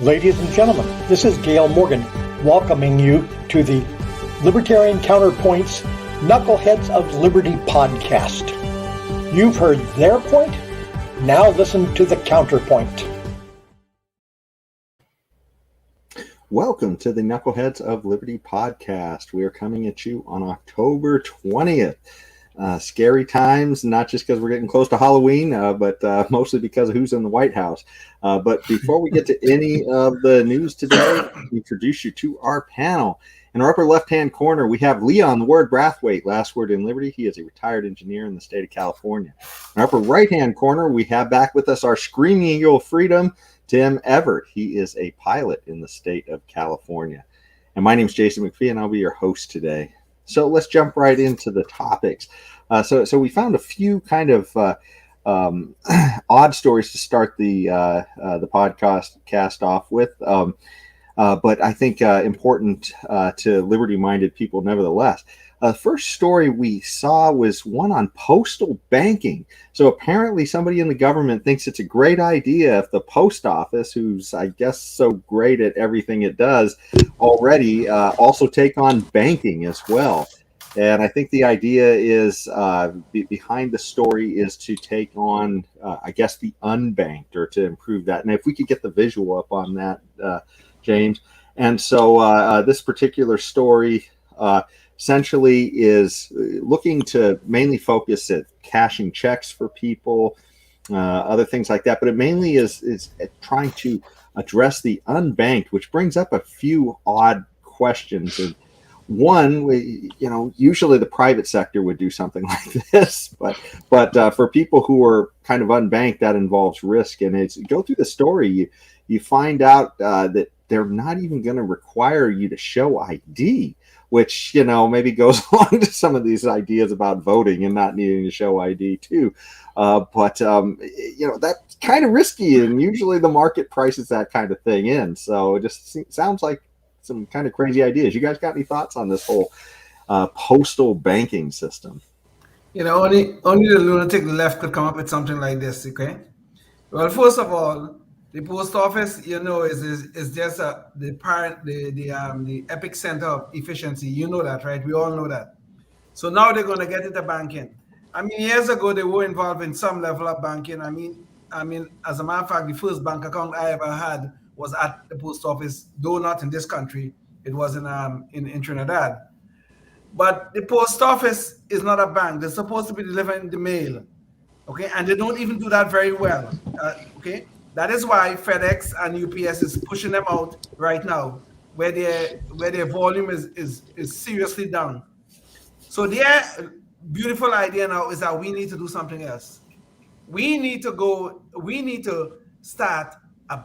Ladies and gentlemen, this is Gail Morgan welcoming you to the Libertarian Counterpoint's Knuckleheads of Liberty podcast. You've heard their point, now listen to the counterpoint. Welcome to the Knuckleheads of Liberty podcast. We are coming at you on October 20th. Scary times, not just because we're getting close to Halloween, but mostly because of who's in the White House. But before we get to any of the news today, I'll introduce you to our panel. In our upper left-hand corner, we have Leon, the word Brathwaite, last word in Liberty. He is a retired engineer in the state of California. In our upper right-hand corner, we have back with us our screaming eagle of freedom, Tim Everett. He is a pilot in the state of California. And my name is Jason McPhee, and I'll be your host today. So let's jump right into the topics. So we found a few kind of odd stories to start the podcast off with, but I think important to liberty-minded people nevertheless. The first story we saw was one on postal banking. So apparently somebody in the government thinks it's a great idea if the post office, who's, I guess, so great at everything it does already, also take on banking as well. And I think the idea is behind the story is to take on, I guess, the unbanked, or to improve that. And if we could get the visual up on that, James. And so this particular story essentially is looking to mainly focus at cashing checks for people, other things like that. But it mainly is trying to address the unbanked, which brings up a few odd questions. And one, usually the private sector would do something like this, but for people who are kind of unbanked, that involves risk. And it's go through the story, you find out that they're not even going to require you to show ID, which, maybe goes along to some of these ideas about voting and not needing to show ID too. But that's kind of risky, and usually the market prices that kind of thing in. So it just sounds like some kind of crazy ideas. You guys got any thoughts on this whole postal banking system? Only the lunatic left could come up with something like this, okay? Well, first of all, the post office, is just the epic center of efficiency. You know that, right? We all know that. So now they're going to get into banking. I mean, years ago, they were involved in some level of banking. I mean, as a matter of fact, the first bank account I ever had was at the post office, though not in this country. It was in Trinidad. But the post office is not a bank. They're supposed to be delivering the mail, okay? And they don't even do that very well, okay? That is why FedEx and UPS is pushing them out right now, where their volume is seriously down. So their beautiful idea now is that we need to do something else. We need to start a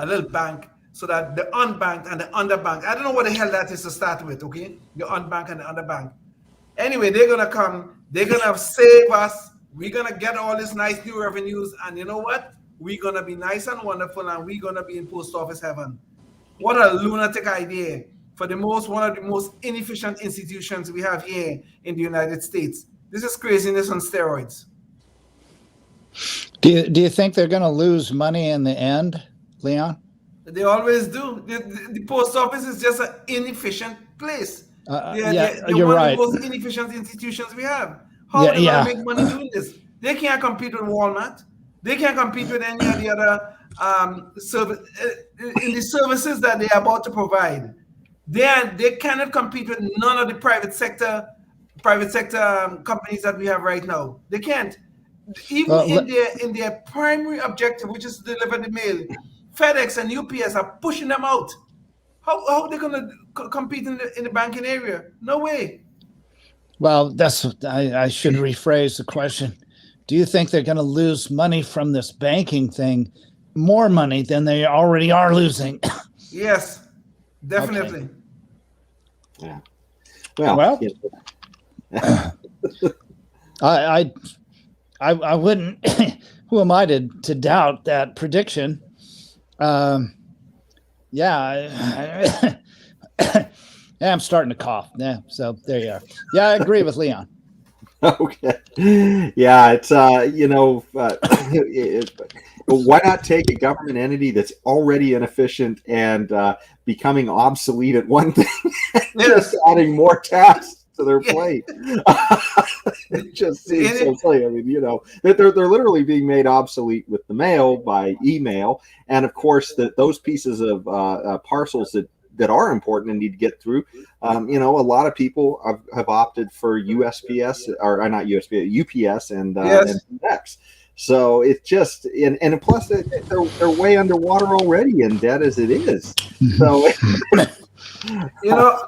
little bank, so that the unbanked and the underbanked, I don't know what the hell that is to start with, okay? The unbanked and the underbanked. Anyway, they're going to come, they're going to save us, we're going to get all these nice new revenues, and you know what? We're going to be nice and wonderful, and we're going to be in post office heaven. What a lunatic idea for one of the most inefficient institutions we have here in the United States. This is craziness on steroids. Do you think they're going to lose money in the end, Leon? They always do. The post office is just an inefficient place. They're you're one right. of the most inefficient institutions we have. How are they going to make money doing this? They can't compete with Walmart. They can't compete with any of the other in the services that they're about to provide. They cannot compete with none of the private sector companies that we have right now. They can't. Even in their primary objective, which is to deliver the mail, FedEx and UPS are pushing them out. How are they going to compete in the banking area? No way. Well, I should rephrase the question. Do you think they're going to lose money from this banking thing, more money than they already are losing? Yes, definitely. Okay. Yeah. Well, I wouldn't. Who am I to doubt that prediction? Yeah, I'm starting to cough. Yeah, so there you are. Yeah, I agree with Leon. Okay. Yeah, it's why not take a government entity that's already inefficient and becoming obsolete at one thing, just Yes. adding more tasks to their Yeah. plate? It just seems so silly. I mean, they're literally being made obsolete with the mail by email, and of course those pieces of parcels that are important and need to get through. A lot of people have opted for USPS or not USPS, UPS and Yes.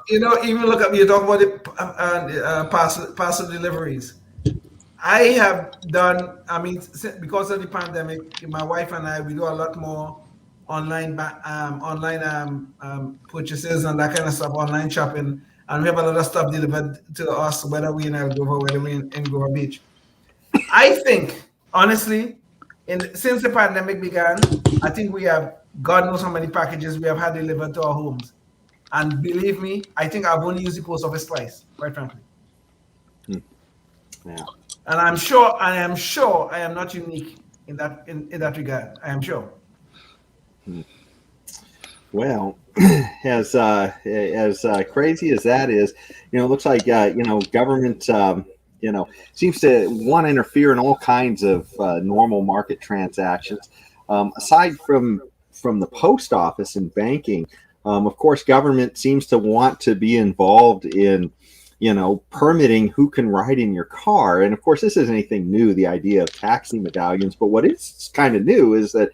Even look at you talk about the parcel deliveries. I have done. I mean, because of the pandemic, my wife and I we do a lot more online purchases and that kind of stuff, online shopping, and we have a lot of stuff delivered to us, whether we in Algova, whether we in Goa Beach. I think honestly, since the pandemic began, I think we have God knows how many packages we have had delivered to our homes. And believe me, I think I've only used the post office twice, quite frankly. yeah. And I am sure I am not unique in that regard. I am sure. Well, as crazy as that is, it looks like government seems to want to interfere in all kinds of normal market transactions. Aside from the post office and banking, of course, government seems to want to be involved in permitting who can ride in your car. And of course, this isn't anything new, the idea of taxi medallions. But what is kind of new is that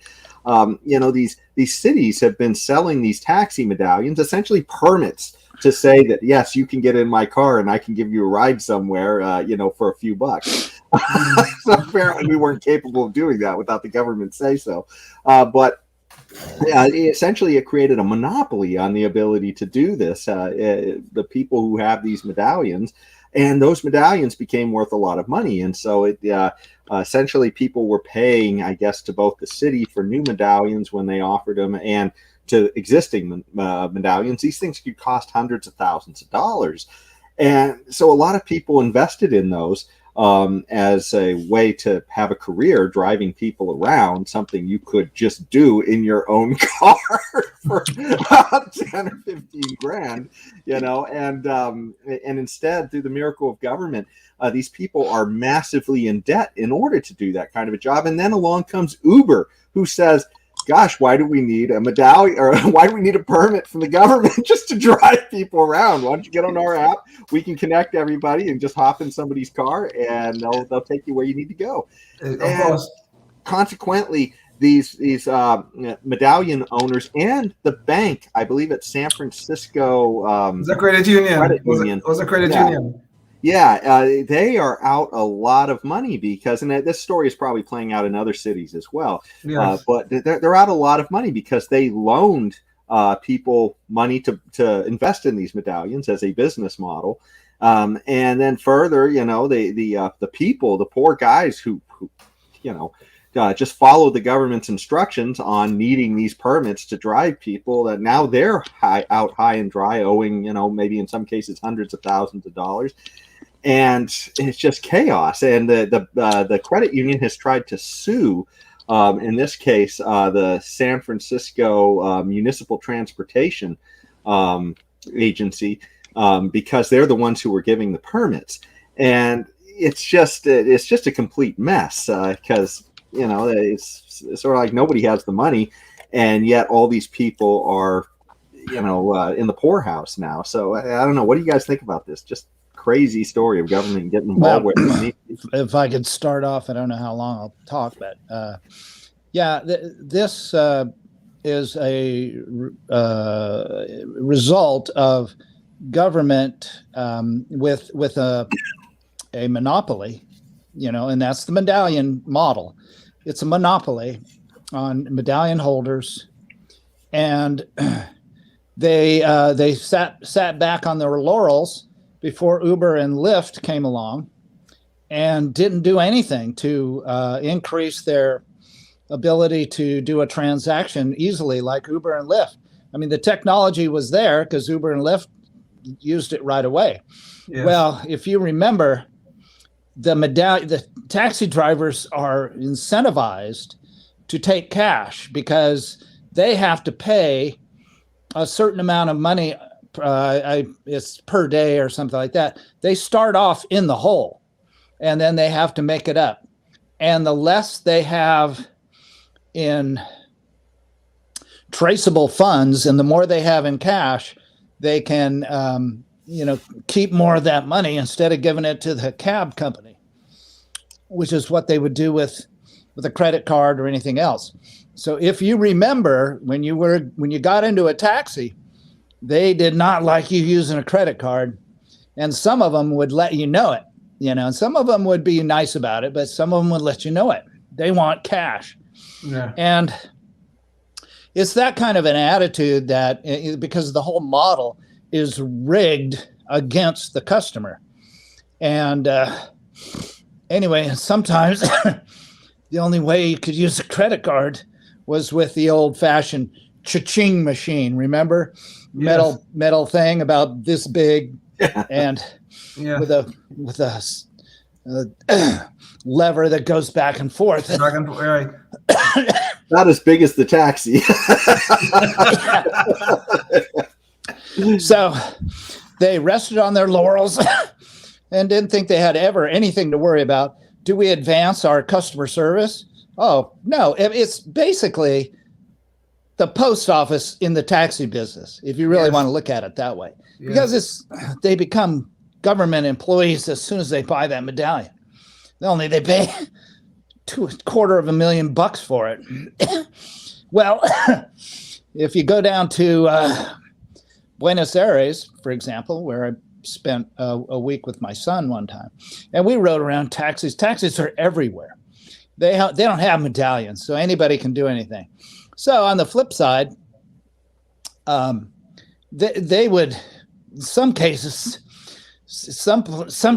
these cities have been selling these taxi medallions, essentially permits to say that, yes, you can get in my car and I can give you a ride somewhere, for a few bucks. So apparently we weren't capable of doing that without the government say so. But essentially it created a monopoly on the ability to do this. The people who have these medallions, and those medallions became worth a lot of money. And so it essentially people were paying, I guess, to both the city for new medallions when they offered them and to existing medallions. These things could cost hundreds of thousands of dollars. And so a lot of people invested in those as a way to have a career driving people around, something you could just do in your own car for 10 or 15 grand, and instead, through the miracle of government, these people are massively in debt in order to do that kind of a job. And then along comes Uber, who says, gosh, why do we need a medallion, or why do we need a permit from the government just to drive people around? Why don't you get on our app? We can connect everybody and just hop in somebody's car and they'll take you where you need to go. Of course. Consequently, these medallion owners and the bank, I believe it's San Francisco the credit union. Was a credit union. Yeah, they are out a lot of money because, and this story is probably playing out in other cities as well. Yes. But they're out a lot of money because they loaned people money to invest in these medallions as a business model, and then further, the people, the poor guys who just follow the government's instructions on needing these permits to drive people, that now they're out high and dry, owing maybe in some cases hundreds of thousands of dollars. And it's just chaos. And the credit union has tried to sue, in this case, the San Francisco Municipal Transportation Agency, because they're the ones who were giving the permits. And it's just a complete mess because it's sort of like nobody has the money, and yet all these people are in the poorhouse now. So I don't know. What do you guys think about this? Just crazy story of government getting involved with it. If I could start off, I don't know how long I'll talk, but this is a result of government with a monopoly, and that's the medallion model. It's a monopoly on medallion holders, and they sat back on their laurels before Uber and Lyft came along and didn't do anything to increase their ability to do a transaction easily like Uber and Lyft. I mean, the technology was there because Uber and Lyft used it right away. Yes. Well, if you remember, the taxi drivers are incentivized to take cash because they have to pay a certain amount of money. It's per day or something like that. They start off in the hole, and then they have to make it up. And the less they have in traceable funds and the more they have in cash, they can keep more of that money instead of giving it to the cab company, which is what they would do with a credit card or anything else. So if you remember, when you got into a taxi, they did not like you using a credit card, and some of them would let you know it, and some of them would be nice about it, but some of them would let you know it. They want cash. Yeah. And it's that kind of an attitude that, because the whole model is rigged against the customer. And anyway, sometimes the only way you could use a credit card was with the old-fashioned cha-ching machine. Remember? Yes. Metal thing about this big, and with a lever that goes back and forth. Right. Not as big as the taxi. So they rested on their laurels and didn't think they had ever anything to worry about. Do we advance our customer service? Oh, no. It's basically the post office in the taxi business, if you really want to look at it that way. Yes. Because they become government employees as soon as they buy that medallion. Only they pay $250,000 for it. Well, if you go down to Buenos Aires, for example, where I spent a week with my son one time, and we rode around taxis. Taxis are everywhere. They don't have medallions, so anybody can do anything. So on the flip side, they would, in some cases, some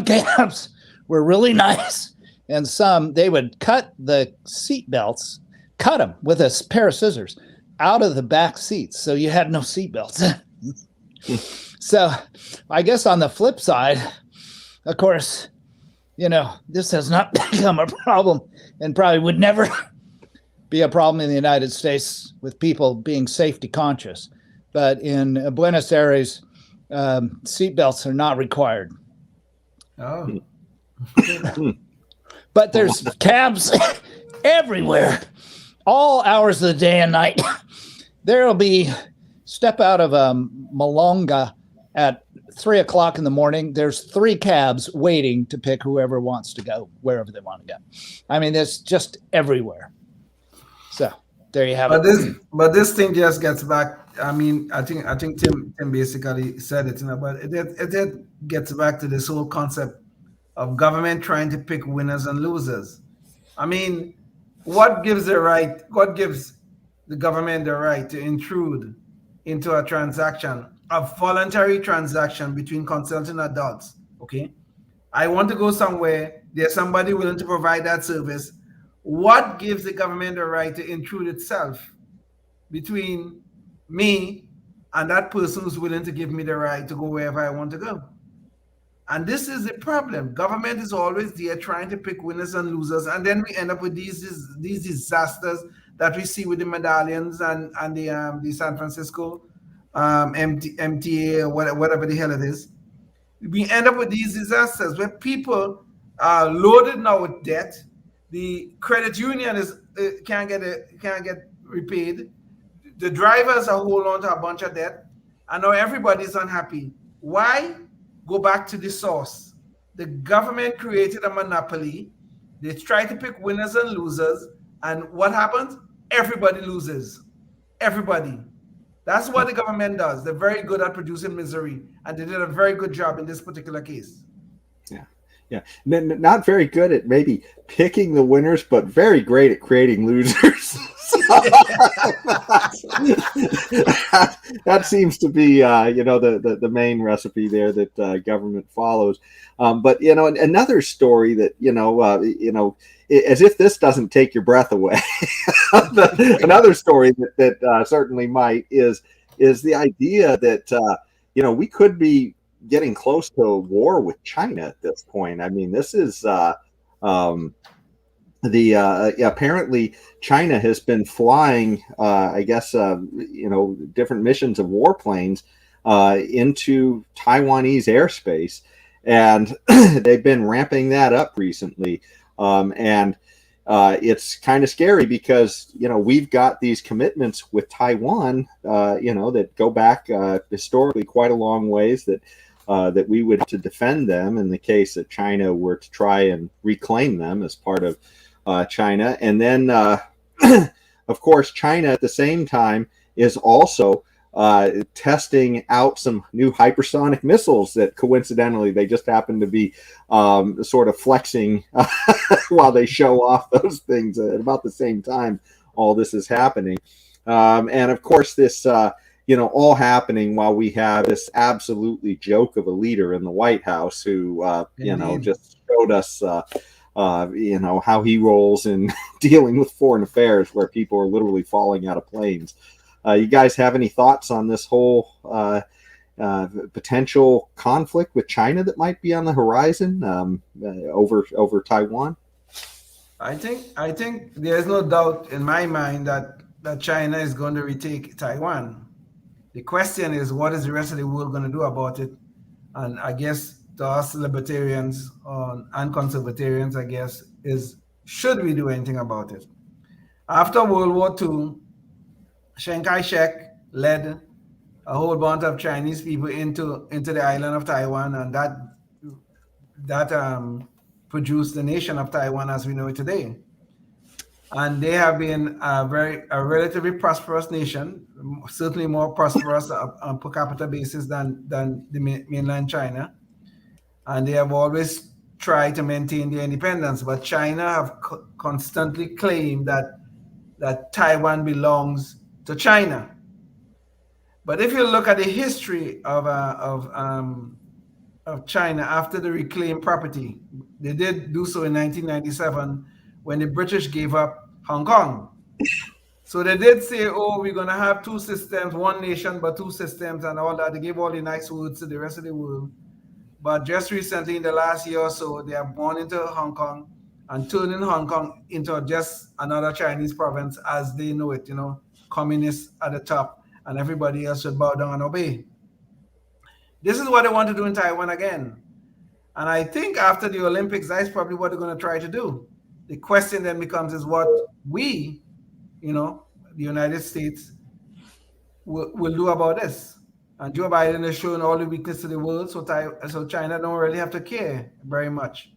cabs were really nice, and some they would cut the seat belts, cut them with a pair of scissors out of the back seats, so you had no seat belts. So I guess on the flip side, of course, this has not become a problem and probably would never be a problem in the United States with people being safety conscious. But in Buenos Aires, seatbelts are not required. Oh. But there's cabs everywhere, all hours of the day and night. There'll be, step out of Malonga at 3 o'clock in the morning. There's 3 cabs waiting to pick whoever wants to go wherever they want to go. I mean, it's just everywhere. So there you have it. But this thing just gets back. I mean, I think Tim basically said it, but it gets back to this whole concept of government trying to pick winners and losers. I mean, what gives the government the right to intrude into a transaction, a voluntary transaction between consulting adults? Okay, I want to go somewhere. There's somebody willing to provide that service. What gives the government the right to intrude itself between me and that person who's willing to give me the right to go wherever I want to go? And this is the problem. Government is always there trying to pick winners and losers, and then we end up with these disasters that we see with the Medallions and the San Francisco MTA or whatever the hell it is. We end up with these disasters where people are loaded now with debt. The credit union can't get repaid. The drivers are holding on to a bunch of debt, and now everybody's unhappy. Why? Go back to the source. The government created a monopoly. They try to pick winners and losers, and what happens? Everybody loses. Everybody. That's what the government does. They're very good at producing misery, and they did a very good job in this particular case. Yeah, not very good at maybe picking the winners, but very great at creating losers. That seems to be, the main recipe there that government follows. But another story that as if this doesn't take your breath away. Another story that certainly might is the idea that we could be getting close to a war with China at this point. I mean, this is apparently China has been flying, I guess, different missions of warplanes into Taiwanese airspace, and they've been ramping that up recently. And it's kind of scary because, we've got these commitments with Taiwan, that go back historically quite a long ways, that we would have to defend them in the case that China were to try and reclaim them as part of China. And then, of course, China at the same time is also testing out some new hypersonic missiles that coincidentally they just happen to be sort of flexing while they show off those things at about the same time all this is happening. And of course, this all happening while we have this absolutely joke of a leader in the White House who just showed us how he rolls in dealing with foreign affairs, where people are literally falling out of planes. You guys have any thoughts on this whole potential conflict with China that might be on the horizon over Taiwan? I think there's no doubt in my mind that China is going to retake Taiwan. The question is, what is the rest of the world going to do about it? And I guess to us libertarians and conservatarians, I guess, is should we do anything about it? After World War II, Chiang Kai-shek led a whole bunch of Chinese people into the island of Taiwan, and that produced the nation of Taiwan as we know it today. And they have been a relatively prosperous nation, certainly more prosperous on per capita basis than the mainland China. And they have always tried to maintain their independence. But China have constantly claimed that Taiwan belongs to China. But if you look at the history of China after the reclaimed property, they did do so in 1997 when the British gave up Hong Kong. So they did say, we're going to have two systems, one nation, but two systems and all that. They gave all the nice words to the rest of the world. But just recently, in the last year or so, they have gone into Hong Kong and turning Hong Kong into just another Chinese province as they know it, communists at the top, and everybody else should bow down and obey. This is what they want to do in Taiwan again. And I think after the Olympics, that's probably what they're going to try to do. The question then becomes is what we, the United States, will do about this. And Joe Biden is showing all the weakness to the world, so China don't really have to care very much.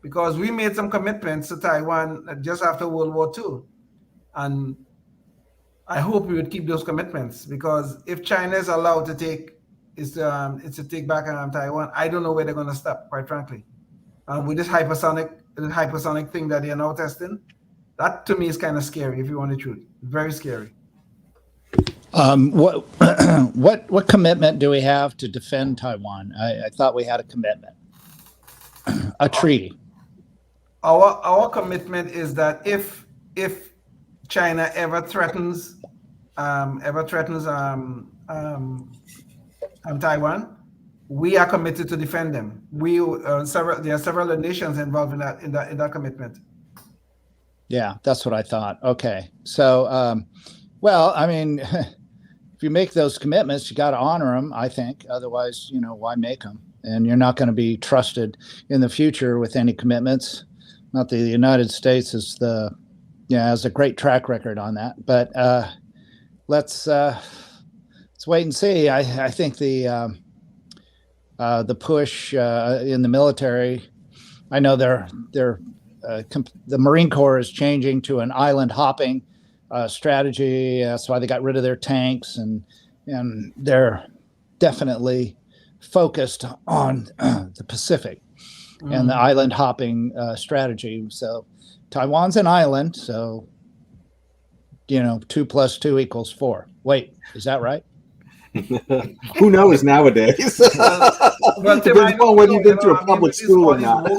Because we made some commitments to Taiwan just after World War II. And I hope we would keep those commitments, because if China is allowed to take take back Taiwan, I don't know where they're going to stop, quite frankly. With this hypersonic thing that they're now testing, that to me is kind of scary, if you want the truth. Very scary. What commitment do we have to defend Taiwan? I thought we had a commitment, a treaty. Our commitment is that if China ever threatens Taiwan, we are committed to defend them. There are several nations involved in that commitment. Yeah, that's what I thought. Okay, so if you make those commitments, you got to honor them, I think. Otherwise, why make them? And you're not going to be trusted in the future with any commitments. Not that the United States has a great track record on that. But let's wait and see. I think the push in the military, I know the Marine Corps is changing to an island hopping strategy. That's why they got rid of their tanks, and they're definitely focused on the Pacific and the island hopping strategy. So Taiwan's an island, so 2 + 2 = 4. Wait, is that right? Who knows nowadays? Well, depends on whether you've been to a public school or not.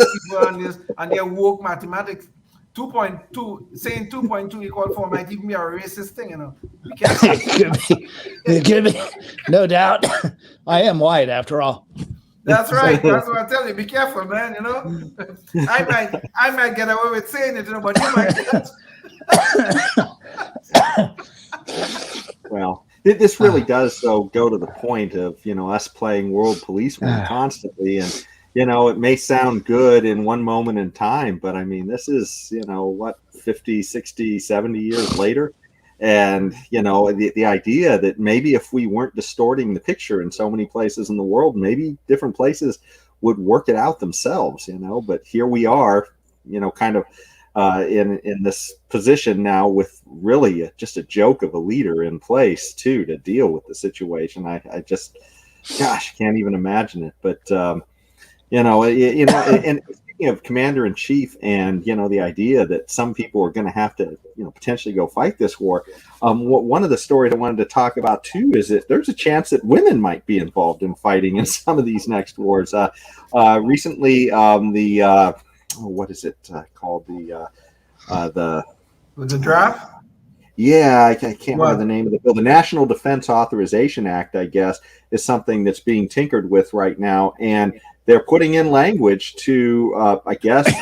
And their woke mathematics, 2.2, saying 2.2 = 4 might even be a racist thing, It could be. No doubt. I am white after all. That's right. That's what I tell you. Be careful, man. You know, I might get away with saying it, you know, but you might not. Well, this really does though go to the point of us playing world policeman constantly, and it may sound good in one moment in time, but I mean this is 50, 60, 70 years later. And the idea that maybe if we weren't distorting the picture in so many places in the world, maybe different places would work it out themselves, but here we are, kind of in this position now with really just a joke of a leader in place too to deal with the situation. I just, gosh, can't even imagine it. But and speaking of commander in chief, and the idea that some people are going to have to potentially go fight this war. One of the stories I wanted to talk about too is that there's a chance that women might be involved in fighting in some of these next wars. Recently, what is it called? The draft? Yeah, I can't remember the name of the bill. The National Defense Authorization Act, I guess, is something that's being tinkered with right now, and they're putting in language to, I guess,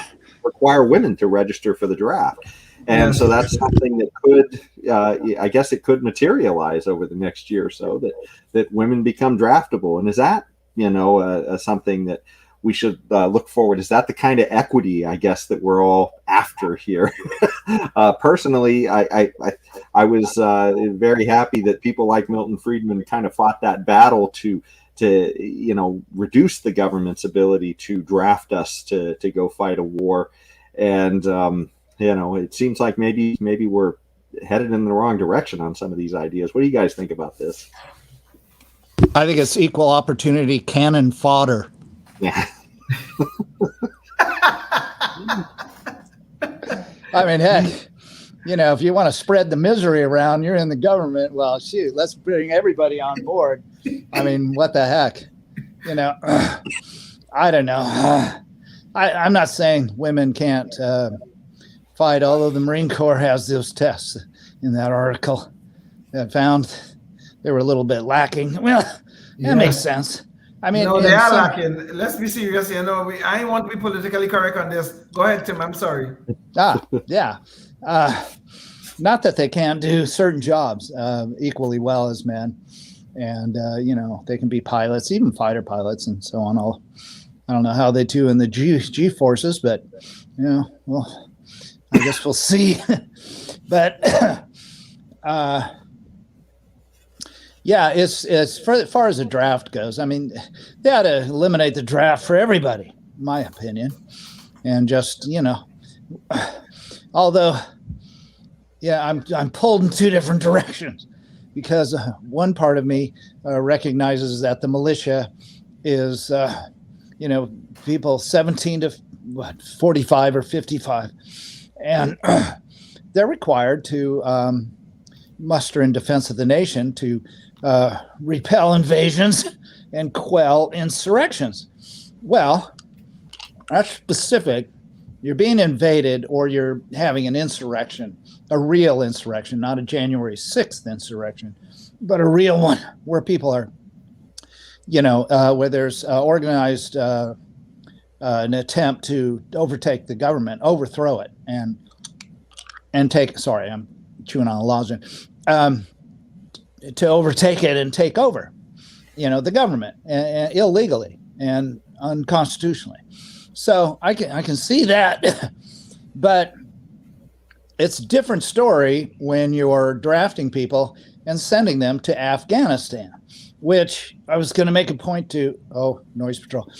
require women to register for the draft. And so that's something that could, I guess, it could materialize over the next year or so that women become draftable. And is that, something that we should look forward? Is that the kind of equity, I guess, that we're all after here? Personally, I was very happy that people like Milton Friedman kind of fought that battle to reduce the government's ability to draft us to go fight a war. And it seems like maybe we're headed in the wrong direction on some of these ideas. What do you guys think about this? I think it's equal opportunity cannon fodder. Yeah. I mean, heck, if you want to spread the misery around, you're in the government. Well, shoot, let's bring everybody on board. I mean, what the heck? I don't know. I'm not saying women can't fight, although the Marine Corps has those tests in that article that found they were a little bit lacking. Well, that makes sense. I mean, no, they are lacking. Let's be serious. I don't want to be politically correct on this. Go ahead, Tim. I'm sorry. Yeah. Not that they can't do certain jobs equally well as men. And, they can be pilots, even fighter pilots and so on. I don't know how they do in the G forces, but, well, I guess we'll see. But, yeah, it's as far as the draft goes. I mean, they ought to eliminate the draft for everybody, in my opinion. And just, although, yeah, I'm pulled in two different directions. Because one part of me recognizes that the militia is, people 17 to 45 or 55. And they're required to muster in defense of the nation to repel invasions and quell insurrections. Well, that's specific. You're being invaded or you're having an insurrection. A real insurrection, not a January 6th insurrection, but a real one where people are, where there's organized an attempt to overtake the government, overthrow it, and take. Sorry, I'm chewing on a lozenge. To overtake it and take over, the government illegally and unconstitutionally. So I can see that, but. It's a different story when you're drafting people and sending them to Afghanistan, which I was going to make a point to, noise patrol,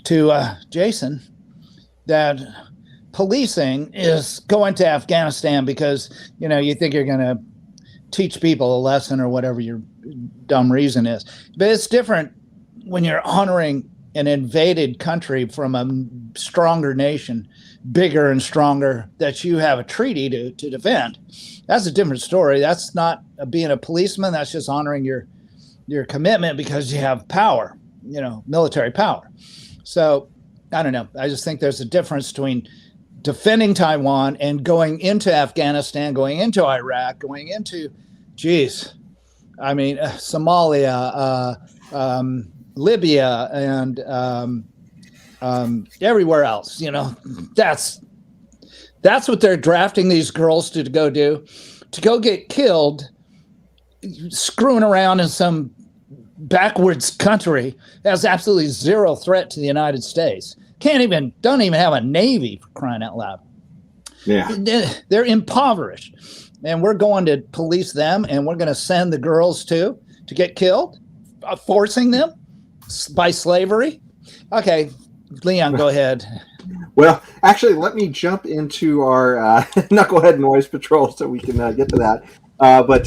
to Jason, that policing is going to Afghanistan because, you think you're going to teach people a lesson or whatever your dumb reason is. But it's different when you're honoring an invaded country from a stronger nation, bigger and stronger, that you have a treaty to defend. That's a different story. That's not being a policeman. That's just honoring your commitment because you have power, military power. So I don't know. I just think there's a difference between defending Taiwan and going into Afghanistan, going into Iraq, going into, Somalia, Libya and everywhere else. That's what they're drafting these girls to go do, to go get killed, screwing around in some backwards country that has absolutely zero threat to the United States. Don't even have a navy, for crying out loud. Yeah, they're impoverished, and we're going to police them, and we're going to send the girls to get killed, forcing them by slavery. Okay, Leon, go ahead. Well, actually, let me jump into our Knucklehead Noise Patrol so we can get to that. But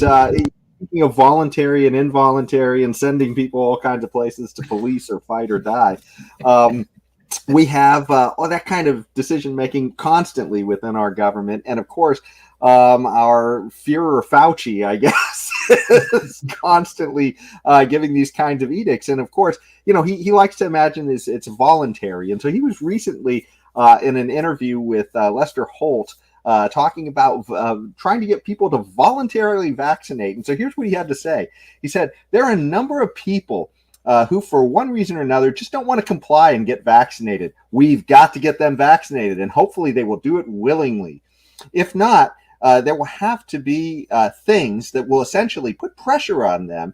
speaking of voluntary and involuntary and sending people all kinds of places to police or fight or die, we have that kind of decision making constantly within our government, and of course, our Führer Fauci, I guess, is constantly giving these kinds of edicts. And of course, he likes to imagine it's voluntary. And so he was recently in an interview with Lester Holt talking about trying to get people to voluntarily vaccinate. And so here's what he had to say. He said, there are a number of people who, for one reason or another, just don't want to comply and get vaccinated. We've got to get them vaccinated, and hopefully they will do it willingly. If not, there will have to be things that will essentially put pressure on them,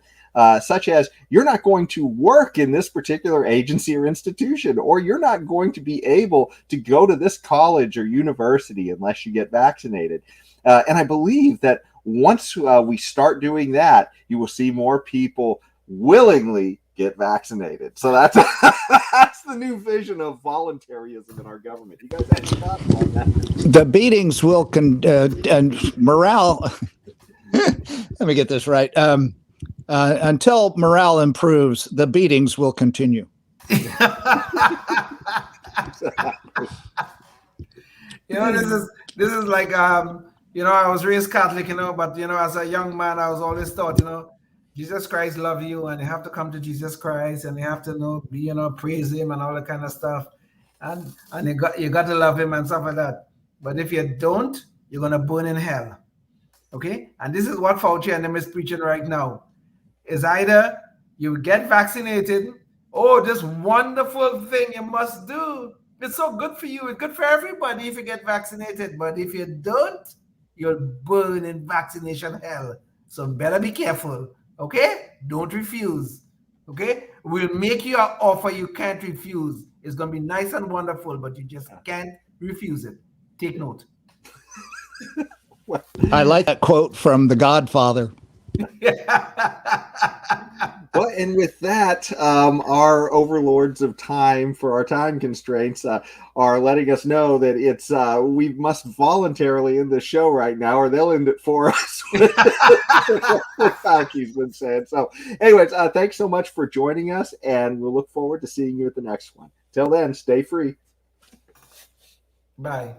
such as you're not going to work in this particular agency or institution, or you're not going to be able to go to this college or university unless you get vaccinated. And I believe that once we start doing that, you will see more people willingly get vaccinated. So that's the new vision of voluntarism in our government. You guys have any thoughts on that? The beatings will and morale. Let me get this right. Until morale improves, the beatings will continue. This is like I was raised Catholic, but as a young man, I was always taught, Jesus Christ love you, and you have to come to Jesus Christ, and you have to praise him and all that kind of stuff, and you got to love him and stuff like that. But if you don't, you're gonna burn in hell. Okay, and this is what Fauci and them is preaching right now. Is either you get vaccinated, this wonderful thing you must do. It's so good for you. It's good for everybody if you get vaccinated. But if you don't, you'll burn in vaccination hell. So better be careful. Okay? Don't refuse. Okay? We'll make you an offer you can't refuse. It's going to be nice and wonderful, but you just can't refuse it. Take note. I like that quote from The Godfather. Well, and with that, our overlords of time, for our time constraints, are letting us know that it's we must voluntarily end the show right now, or they'll end it for us. What Fauci's been saying. So, anyways, thanks so much for joining us, and we'll look forward to seeing you at the next one. Till then, stay free. Bye.